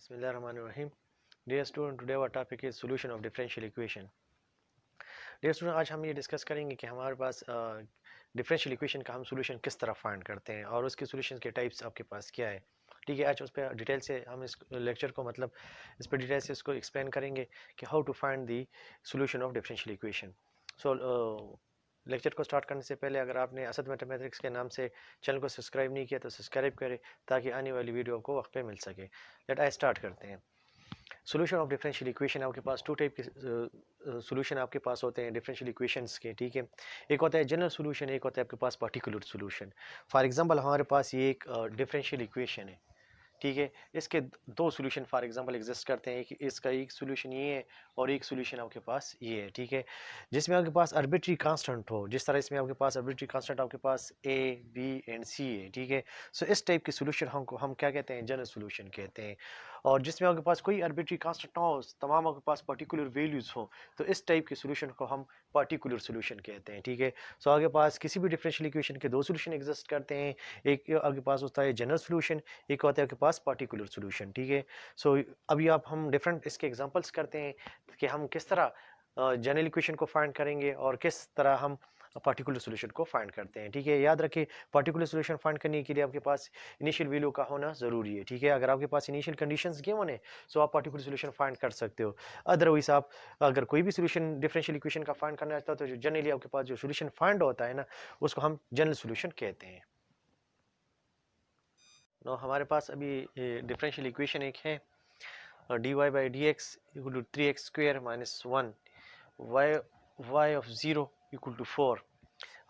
Bismillahirrahmanirrahim. Dear student, today our topic is solution of differential equation. Dear student, आज हम ये discuss करेंगे कि हमारे पास डिफरेंशियल इक्वेशन का हम सोल्यूशन किस तरह फाइंड करते हैं और उसके सोल्यूशन के टाइप्स आपके पास क्या है. ठीक है, आज उस पर डिटेल से हम इस लेक्चर को इस पर डिटेल से इसको एक्सप्लेन करेंगे कि how to find the solution of differential equation. So lecture को स्टार्ट करने से पहले अगर आपने असद मैथमेटिक्स के नाम से चैनल को सब्सक्राइब नहीं किया तो सब्सक्राइब करें ताकि आने वाली वीडियो आपको वक्त पे मिल सके. लेट आई स्टार्ट करते हैं. सोल्यूशन ऑफ डिफरेंशियल इक्वेशन आपके पास टू टाइप के सोल्यूशन आपके पास होते हैं डिफरेंशियल इक्वेशंस के. ठीक है, एक होता है जनरल सोल्यूशन, एक होता है आपके पास पर्टिकुलर सोल्यूशन. फॉर एग्जांपल हमारे पास ये एक डिफरेंशियल इक्वेशन है. ठीक है, इसके दो सोल्यूशन फॉर एग्जांपल एग्जिस्ट करते हैं. इसका एक सोल्यूशन ये है और एक सोल्यूशन आपके पास ये है. ठीक है, जिसमें आपके पास आर्बिट्री कांस्टेंट हो, जिस तरह इसमें आपके पास आर्बिट्री कांस्टेंट आपके पास ए बी एंड सी है. ठीक है, सो इस टाइप के सोल्यूशन हम क्या कहते हैं, जनरल सोल्यूशन कहते हैं. और जिसमें आपके पास कोई आर्बिट्री कांस्टेंट ना हो, तमाम आपके पास पर्टिकुलर वैल्यूज हो, तो इस टाइप के सोल्यूशन को हम पर्टिकुलर सोल्यूशन कहते हैं. ठीक है, सो आपके पास किसी भी डिफरेंशियल इक्वेशन के दो सोल्यूशन एग्जिस्ट करते हैं. एक आपके पास होता है जनरल सोल्यूशन, एक होता है आपके पास पर्टिकुलर सोल्यूशन. ठीक है, सो अभी आप हम डिफरेंट इसके एग्जांपल्स करते हैं कि हम किस तरह जनरल इक्वेशन को फाइंड करेंगे और किस तरह हम पर्टिकुलर सोल्यूशन को फाइंड करते हैं. ठीक है, याद रखिए पर्टिकुलर सोल्यूशन फाइंड करने के लिए आपके पास इनिशियल वैल्यू का होना ज़रूरी है. ठीक है, अगर आपके पास इनिशियल कंडीशंस गिवन है सो आप पर्टिकुलर सोल्यूशन फाइंड कर सकते हो. अदरवाइज आप अगर कोई भी सोल्यूशन डिफरेंशियल इक्वेशन का फाइंड करना चाहते हो तो जो जनरली आपके पास जो सोल्यूशन फाइंड होता है ना, उसको हम जनरल सोल्यूशन कहते हैं. नो हमारे पास अभी डिफरेंशियल इक्वेशन एक है dy by dx equal to 3x square minus 1 y of 0 equal to 4.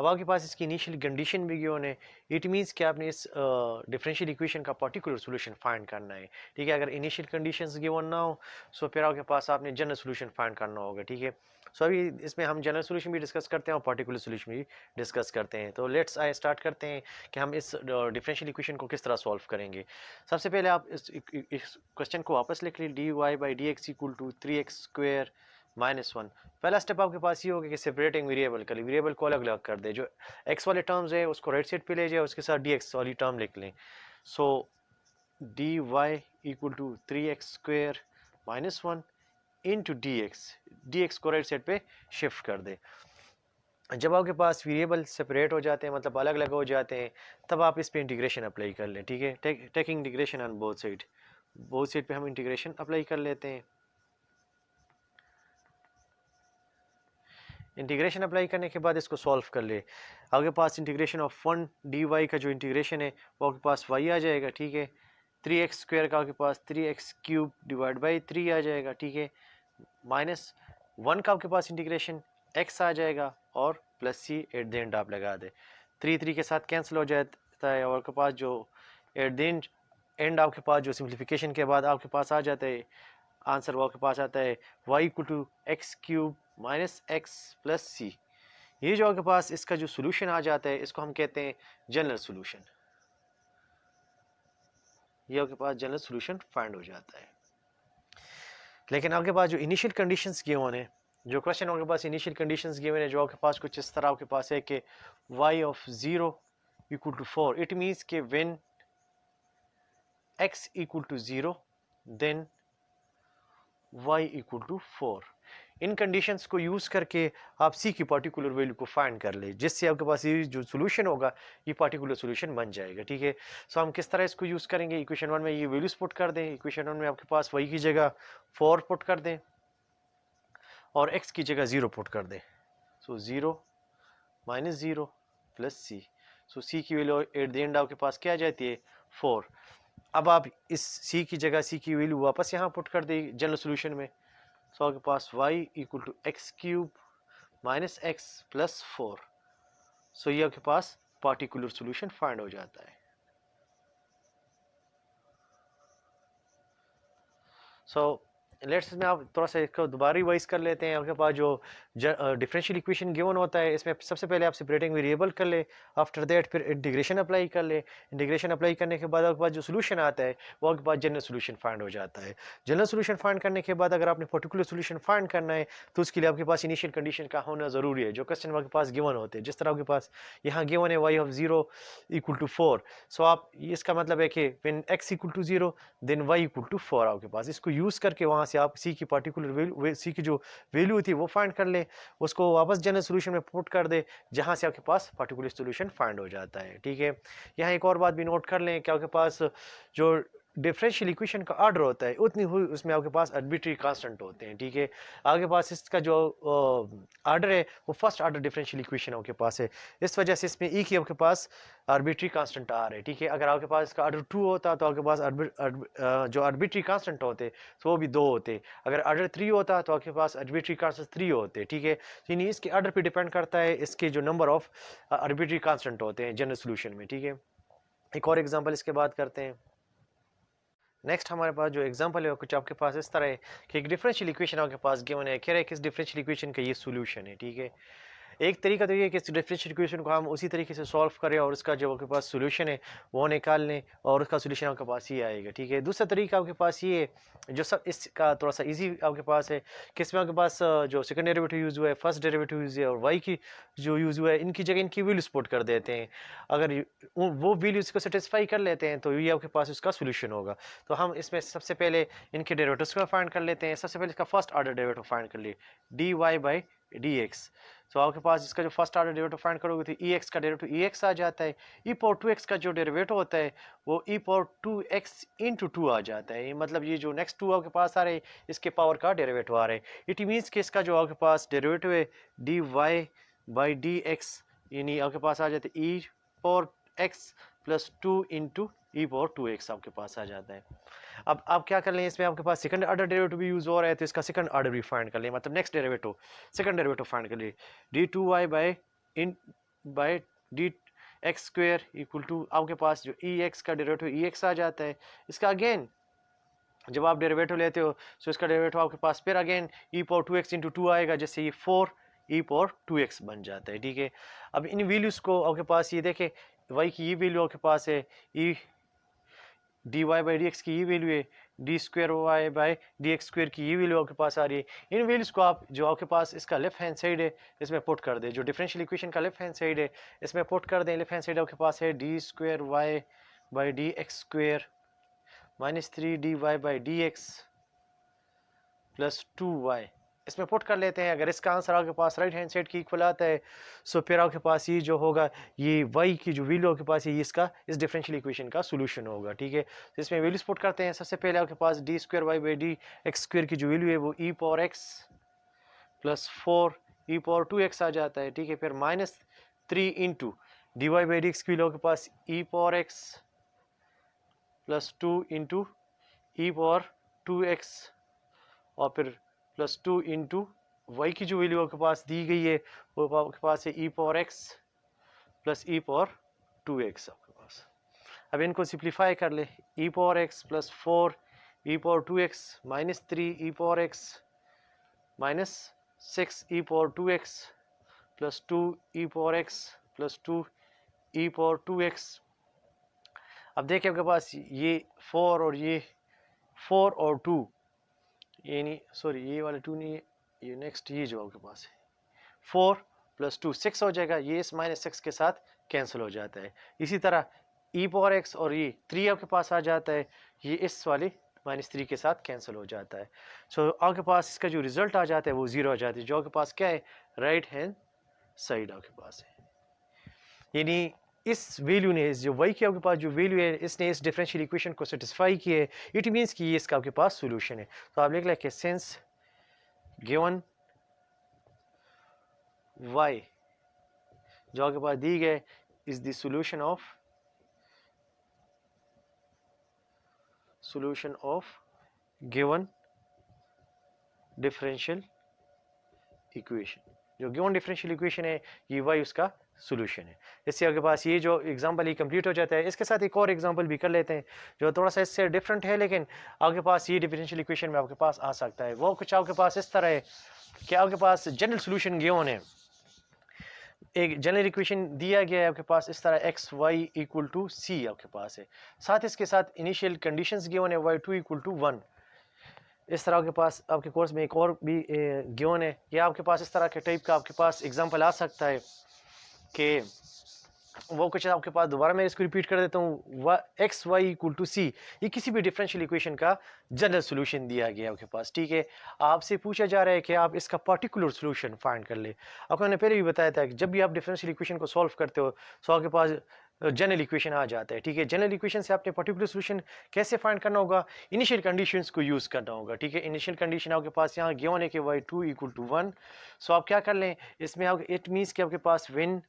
अब आपके पास इसकी इनिशियल कंडीशन भी गिवन है. इट मीन्स कि आपने इस डिफरेंशियल इक्वेशन का पर्टिकुलर सोल्यूशन फाइंड करना है. ठीक है, अगर इनिशियल कंडीशंस गिवन ना हो सो फिर आपके पास आपने जनरल सोल्यूशन फाइंड करना होगा. ठीक है, सो अभी इसमें हम जनरल सोल्यूशन भी डिस्कस करते हैं और पर्टिकुलर सोल्यूशन भी डिस्कस करते हैं. तो लेट्स आई स्टार्ट करते हैं कि हम इस डिफरेंशियल इक्वेशन को किस तरह सॉल्व करेंगे. सबसे पहले आप इस क्वेश्चन को वापस लिख लीजिए. D Y by D X equal to 3x square minus 1. पहला स्टेप आपके पास ये होगा कि सेपरेटिंग वेरिएबल कर वेरिएबल को अलग अलग कर दे. जो x वाले टर्म्स है उसको राइट साइड पे ले जाए, उसके साथ dx वाली टर्म लिख लें. So dy equal to 3x square minus 1 into dx को राइट साइड पे शिफ्ट कर दे. जब आपके पास वेरिएबल सेपरेट हो जाते हैं, मतलब अलग अलग हो जाते हैं, तब आप इस पे इंटीग्रेशन अप्लाई कर लें. ठीक है, taking integration on both side पे हम इंटीग्रेशन अप्लाई कर लेते हैं. इंटीग्रेशन अप्लाई करने के बाद इसको सॉल्व कर ले. आपके पास इंटीग्रेशन ऑफ 1 डी वाई का जो इंटीग्रेशन है वो आपके पास y आ जाएगा. ठीक है, 3x स्क्वायर का आपके पास 3x क्यूब डिवाइड बाई 3 आ जाएगा. ठीक है, माइनस 1 का आपके पास इंटीग्रेशन x आ जाएगा और plus C at the end आप लगा दे. 3 के साथ कैंसिल हो जाता है और आपके पास जो एट द एंड आपके पास जो सिंप्लीफिकेशन के बाद आपके पास आ जाता है आंसर, वो आपके पास आता है y equal to x cube minus x plus c. ये जो आपके पास इसका जो सोल्यूशन आ जाता है इसको हम कहते हैं जनरल सोल्यूशन. ये आपके पास जनरल सोल्यूशन फाइंड हो जाता है. लेकिन आपके पास जो इनिशियल कंडीशंस गिवन है, जो क्वेश्चन आपके पास इनिशियल कंडीशंस गिवन है, जो आपके पास कुछ इस तरह आपके पास है कि y of 0 equal to 4. It means कि when x equal to 0 then y equal to 4. इन कंडीशंस को यूज करके आप c की पर्टिकुलर वैल्यू को फाइंड कर ले, जिससे आपके पास ये जो सोल्यूशन होगा ये पर्टिकुलर सोल्यूशन बन जाएगा. ठीक है, सो हम किस तरह इसको यूज करेंगे. इक्वेशन 1 में ये वैल्यूज पुट कर दें. इक्वेशन 1 में आपके पास y की जगह 4 पुट कर दें और x की जगह 0 पुट कर दें. सो 0 माइनस 0 प्लस सी. सो c की वैल्यू एट द एंड आपके पास क्या आ जाती है 4. अब आप इस c की जगह c की वैल्यू वापस यहाँ पुट कर दें जनरल सोल्यूशन में. सो आपके पास y equal to x cube minus x plus 4. So ये आपके पास पार्टिकुलर सोल्यूशन फाइंड हो जाता है. सो लेट्स में आप थोड़ा सा इसको दोबारा रिवाइज कर लेते हैं। आपके पास जो डिफरेंशियल इक्वेशन गिवन होता है, इसमें सबसे पहले आप सेपरेटिंग वेरिएबल कर ले, आफ्टर दैट फिर इंटीग्रेशन अप्लाई कर ले। इंटीग्रेशन अप्लाई करने के बाद आपके पास जो सोल्यूशन आता है वो आपके पास जनरल सोल्यूशन फाइंड हो जाता है। जनरल सोल्यूशन फाइंड करने के बाद अगर आपने पर्टिकुलर सोल्यूशन फाइंड करना है तो उसके लिए आपके पास इनिशियल कंडीशन का होना ज़रूरी है, जो क्वेश्चन आपके पास गिवन होते हैं। जिस तरह आपके पास यहाँ गिवन है y of 0 equal to 4, so आप इसका मतलब है कि when x equal to 0 then y equal to 4 आपके पास। इसको यूज़ करके वहाँ से आप c की पर्टिकुलर वैल्यू, c की जो वैल्यू थी वो फाइंड कर ले, उसको वापस जनरल सोल्यूशन में पुट कर दे, जहाँ से आपके पास पर्टिकुलर सोल्यूशन फाइंड हो जाता है। ठीक है, यहाँ एक और बात भी नोट कर लें कि आपके पास जो डिफरेंशियल इक्वेशन का ऑर्डर होता है उतनी हुई उसमें आपके पास आर्बिट्री कांस्टेंट होते हैं। ठीक है, आपके पास इसका जो ऑर्डर है वो फर्स्ट ऑर्डर डिफरेंशियल इक्वेशन आपके पास है, इस वजह से इसमें ई की आपके पास आर्बिट्री कांस्टेंट आ रहा है। ठीक है, अगर आपके पास इसका ऑर्डर 2 होता तो आपके पास जो आर्बिट्री कांस्टेंट होते तो वो भी 2 होते। अगर ऑर्डर 3 होता तो आपके पास आर्बिट्री कांस्टेंट 3 होते। ठीक है, यानी इसके ऑर्डर पे डिपेंड करता है इसके जो नंबर ऑफ आर्बिट्री कांस्टेंट होते हैं जनरल सोल्यूशन में। ठीक है, एक और एग्जांपल इसके बाद करते हैं। नेक्स्ट हमारे पास जो एग्जांपल है कुछ आपके पास इस तरह है कि एक डिफरेंशियल इक्वेशन आपके पास गिवन है, कह रहा है कि इस डिफरेंशियल इक्वेशन का ये सॉल्यूशन है। ठीक है, एक तरीका तो ये है कि इस डिफरेंशियल इक्वेशन को हम उसी तरीके से सॉल्व करें और उसका जो आपके पास सॉल्यूशन है वो निकाल लें और उसका सॉल्यूशन आपके पास ये आएगा। ठीक है, दूसरा तरीका आपके पास ये है जो सब इसका थोड़ा सा इजी आपके पास है कि इसमें आपके पास जो सेकंड डेरिवेटिव यूज़ हुआ है, फर्स्ट डेरिवेटिव यूज़ है और वाई की जो यूज़ हुआ है, इनकी जगह इनकी वैल्यूज पुट कर देते हैं। अगर वो वैल्यूज को सेटिस्फाई कर लेते हैं तो ये आपके पास उसका सॉल्यूशन होगा। तो हम इसमें सबसे पहले इनके डेरिवेटिव्स को फाइंड कर लेते हैं। सबसे पहले इसका फर्स्ट ऑर्डर डेरिवेटिव फाइंड कर लिए, D Y by D X. तो आपके पास इसका जो फर्स्ट ऑर्डर डेरिवेटिव फाइंड करोगे तो ई एक्स का डेरिवेटिव ई एक्स आ जाता है। ई पावर 2x का जो डेरिवेटिव होता है वो ई पावर 2x इंटू 2 आ जाता है। मतलब ये जो नेक्स्ट 2 आपके पास आ रहे हैं इसके पावर का डेरिवेटिव आ रहा है। इट मीन्स कि इसका जो आपके पास डेरिवेटिव है D Y by D X, यानी आपके पास आ जाता है E power x plus 2 into ई पावर 2x आपके पास आ जाता है। अब आप क्या कर लें, इसमें आपके पास सेकंड ऑर्डर डेरिवेटिव भी यूज हो रहा है तो इसका सेकंड ऑर्डर भी फाइंड कर लें, मतलब next derivative second derivative find कर लिए, D two Y by in by D X square equal to आपके पास जो ई एक्स का डेरिवेटिव ई एक्स आ जाता है। इसका अगेन जब आप डेरिवेटिव लेते हो तो इसका डेरिवेटिव आपके पास फिर अगेन ई पावर 2x इंटू 2 आएगा, जैसे ये 4 ई पावर 2x बन जाता है। ठीक है, अब इन वैल्यूज को आपके पास ये देखें, y की ये वैल्यू आपके पास है E D Y by D x की ये वैल्यू है, D square Y by D X square की ये वैल्यू आपके पास आ रही है। इन वैल्यूज को आप जो आपके पास इसका लेफ्ट हैंड साइड है इसमें पुट कर दे, जो डिफरेंशियल इक्वेशन का लेफ्ट हैंड साइड है इसमें पुट कर दें। लेफ्ट हैंड साइड आपके पास है D square Y by D X square minus 3 D Y by D X plus 2y, इसमें पुट कर लेते हैं। अगर इसका आंसर आपके पास राइट हैंड साइड की इक्वल आता है सो फिर आपके पास ये जो होगा ये y की जो वैल्यू आपके पास है ये इसका इस डिफरेंशियल इक्वेशन का सॉल्यूशन होगा। ठीक है, तो इसमें वैल्यूज पुट करते हैं। सबसे पहले आपके पास d square y by D x square की जो वैल्यू है वो e power x plus 4 e power 2x आ जाता है। ठीक है, फिर minus 3 into d Y by D x की वैल्यू आपके पास e power x plus 2 into ई पावर 2x और फिर प्लस 2 इंटू वाई की जो वैल्यू आपके पास दी गई है वो आपके पास है ई पावर एक्स प्लस ई पावर 2x आपके पास। अब इनको सिंप्लीफाई कर ले, ई power x plus 4 e power 2x minus 3 ई पावर एक्स माइनस 6 ई पावर 2x प्लस 2 ई पावर एक्स प्लस 2 ई पावर 2x। अब देखिए आपके पास ये 4 और ये 4 और 2, ये नहीं सॉरी ये वाला 2 नहीं है, ये नेक्स्ट ये जो आपके पास है 4 प्लस 2 6 हो जाएगा, ये इस माइनस 6 के साथ कैंसिल हो जाता है। इसी तरह ई पावर एक्स और ये 3 आपके पास आ जाता है, ये इस वाले माइनस 3 के साथ कैंसिल हो जाता है। सो आपके पास इसका जो रिजल्ट आ जाता है वो 0 आ जाता है, जो आपके पास क्या है राइट हैंड साइड आपके पास है। यानी इस वैल्यू ने जो y की आपके पास जो वैल्यू है इसने इस डिफरेंशियल इक्वेशन को सेटिस्फाई किया है, इट मीन्स कि ये इसका आपके पास सॉल्यूशन है। तो आप लिख लें कि सिंस गिवन y जो आपके पास दी गए is the solution of given differential equation. जो गिवन डिफरेंशियल इक्वेशन है ये y उसका सोल्यूशन है। इससे आपके पास ये जो एग्जांपल ही कंप्लीट हो जाता है। इसके साथ एक और एग्जांपल भी कर लेते हैं जो थोड़ा सा इससे डिफरेंट है, लेकिन आपके पास ये डिफरेंशियल इक्वेशन में आपके पास आ सकता है। वो कुछ आपके पास इस तरह है कि आपके पास जनरल सोल्यूशन गिवन है, एक जनरल इक्वेशन दिया गया है आपके पास इस तरह एक्स वाई इक्वल टू सी आपके पास है, साथ इसके साथ इनिशियल कंडीशंस गिवन है वाई टू इक्वल टू 1। इस तरह के पास आपके कोर्स में एक और भी गिवन है, या आपके पास इस तरह के टाइप का आपके पास एग्जांपल आ सकता है कि वो कुछ आपके पास, दोबारा मैं इसको रिपीट कर देता हूँ, एक्स वाई इक्वल टू सी, ये किसी भी डिफरेंशियल इक्वेशन का जनरल सोल्यूशन दिया गया आपके पास, ठीक है। आपसे पूछा जा रहा है कि आप इसका पर्टिकुलर सोल्यूशन फाइंड कर ले। आपको मैंने पहले भी बताया था कि जब भी आप डिफरेंशियल इक्वेशन को सॉल्व करते हो तो आपके पास जनरल इक्वेशन आ जाता है, ठीक है। जनरल इक्वेशन से आपने पर्टिकुलर सोल्यूशन कैसे फाइंड करना होगा, इनिशियल कंडीशंस को यूज़ करना होगा, ठीक है। इनिशियल कंडीशन आपके पास यहाँ गिवन है कि वाई टू इक्वल टू 1। सो आप क्या कर लें इसमें, आप इट मीन्स कि आपके पास when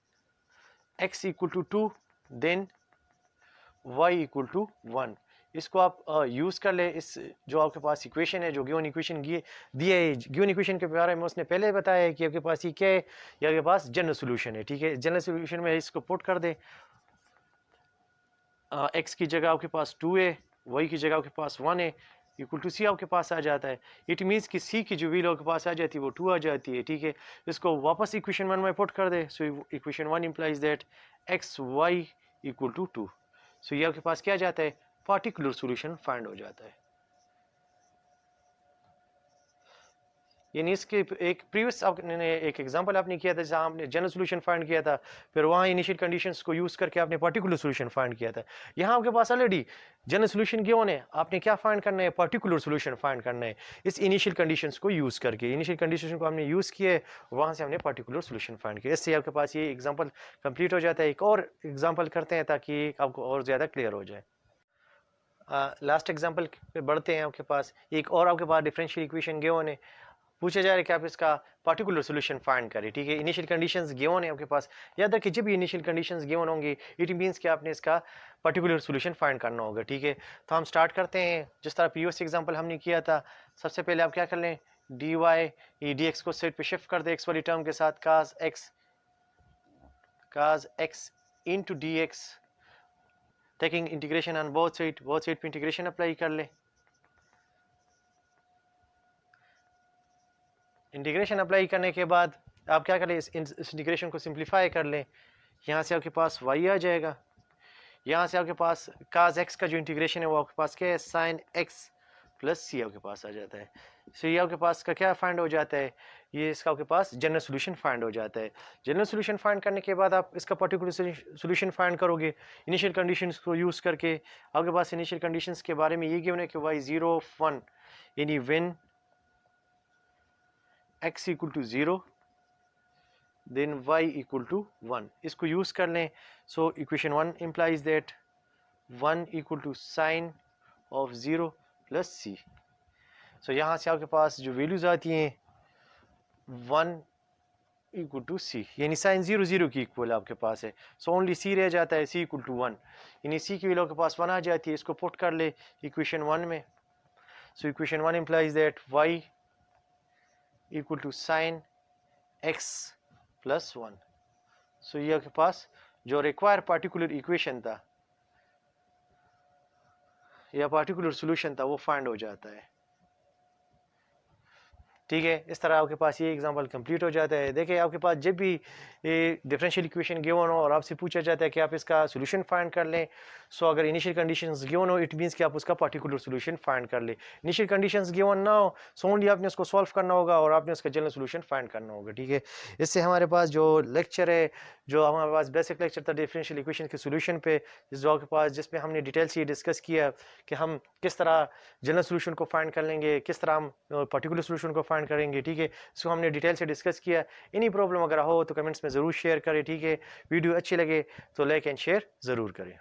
x equal to 2 then y equal to 1, इसको आप यूज़ कर ले। इस जो आपके पास इक्वेशन है, जो गिवन इक्वेशन दिए है, गिवन इक्वेशन के बारे में उसने पहले बताया है कि आपके पास ये क्या है, ये आपके पास जनरल सोल्यूशन है, ठीक है। जनरल सोल्यूशन में इसको पुट कर दे, x की जगह आपके पास 2 है, y की जगह आपके पास 1 है, इक्वल टू सी आपके पास आ जाता है। इट मीन्स कि सी की जो वैल्यू आपके पास आ जाती है वो 2 आ जाती है, ठीक है। इसको वापस इक्वेशन 1 में पुट कर दे, so equation 1 implies that x y equal to 2। So ये आपके पास क्या जाता है, पार्टिकुलर सॉल्यूशन फाइंड हो जाता है। यानी इसके एक प्रीवियस आपने एक एग्जांपल आपने किया था जहां आपने जनरल सॉल्यूशन फाइंड किया था, फिर वहां इनिशियल कंडीशंस को यूज करके आपने पर्टिकुलर सॉल्यूशन फाइंड किया था। यहां आपके पास ऑलरेडी जनरल सॉल्यूशन गिवन है, आपने क्या फाइंड करना है, पर्टिकुलर सॉल्यूशन फाइंड करना है इस इनिशियल कंडीशंस को यूज करके। इनिशियल कंडीशन को हमने यूज किया है, वहां से हमने पर्टिकुलर सॉल्यूशन फाइंड किया। इससे आपके पास ये एग्जाम्पल कंप्लीट हो जाता है। एक और एग्जाम्पल करते हैं ताकि आपको और ज्यादा क्लियर हो जाए। लास्ट एग्जाम्पल पे बढ़ते हैं। आपके पास एक और आपके पास डिफरेंशियल इक्वेशन गिवन है, पूछा जा रहा है कि आप इसका पर्टिकुलर सॉल्यूशन फाइंड करें, ठीक है। इनिशियल कंडीशंस गिवन है आपके पास, याद रखिए जब भी इनिशियल कंडीशंस गिवन होंगे इट मींस कि आपने इसका पर्टिकुलर सॉल्यूशन फाइंड करना होगा, ठीक है। तो हम स्टार्ट करते हैं जिस तरह प्रीवियस एग्जांपल हमने किया था। सबसे पहले आप क्या कर लें, डी वाई ये डी एक्स को सेट पे शिफ्ट कर दे एक्स वाली टर्म के साथ, काज x into D x, taking integration on both side पे इंटीग्रेशन अप्लाई कर ले। इंटीग्रेशन अप्लाई करने के बाद आप क्या करें, इस इंटीग्रेशन को सिंप्लीफाई कर लें। यहाँ से आपके पास y आ जाएगा, यहाँ से आपके पास काज x का जो इंटीग्रेशन है वो आपके पास क्या है, साइन x प्लस सी आपके पास आ जाता है। सो ये आपके पास का क्या फाइंड हो जाता है, ये इसका आपके पास जनरल सोल्यूशन फाइंड हो जाता है। जनरल सोल्यूशन फाइंड करने के बाद आप इसका पर्टिकुलर सोल्यूशन फाइंड करोगे इनिशियल कंडीशंस को यूज़ करके। आपके पास इनिशियल कंडीशंस के बारे में ये गिवन है कि y 0 1 यानी when x equal to 0 then y equal to 1, इसको यूज कर लें। So equation 1 implies that 1 equal to sine of 0 plus C. So यहाँ से आपके पास जो वैल्यूज आती हैं 1 इक्वल टू सी, यानी साइन 0 0 की इक्वल आपके पास है। सो ओनली सी रह जाता है, सी इक्वल टू 1, यानी सी की वैल्यू आपके पास 1 आ जाती है। इसको पुट कर ले इक्वेशन 1 में। So equation 1 implies that y equal to sine x plus 1। So ये आपके पास जो रिक्वायर पार्टिकुलर इक्वेशन था या पार्टिकुलर सॉल्यूशन था वो फाइंड हो जाता है, ठीक है। इस तरह आपके पास ये एग्जांपल कंप्लीट हो जाता है। देखिए आपके पास जब भी ये डिफरेंशियल इक्वेशन गिवन हो और आपसे पूछा जाता है कि आप इसका सॉल्यूशन फाइंड कर लें, सो अगर इनिशियल कंडीशंस गिवन हो इट मींस कि आप उसका पर्टिकुलर सॉल्यूशन फाइंड कर ले। इनिशियल कंडीशंस गिवन ना हो सो ओनली आपने उसको सॉल्व करना होगा और आपने उसका जनरल सॉल्यूशन फाइंड करना होगा, ठीक है। इससे हमारे पास जो लेक्चर है, जो हमारे पास बेसिक लेक्चर था डिफरेंशियल इक्वेशन के सॉल्यूशन पे, जो आपके पास जिसमें हमने डिटेल से ये डिस्कस किया कि हम किस तरह जनरल सॉल्यूशन को फाइंड कर लेंगे, किस तरह हम पर्टिकुलर सॉल्यूशन को फाइंड करेंगे, ठीक है। इसको हमने डिटेल से डिस्कस किया। एनी प्रॉब्लम अगर हो तो कमेंट्स में ज़रूर शेयर करें, ठीक है। वीडियो अच्छी लगे तो लाइक एंड शेयर ज़रूर करें।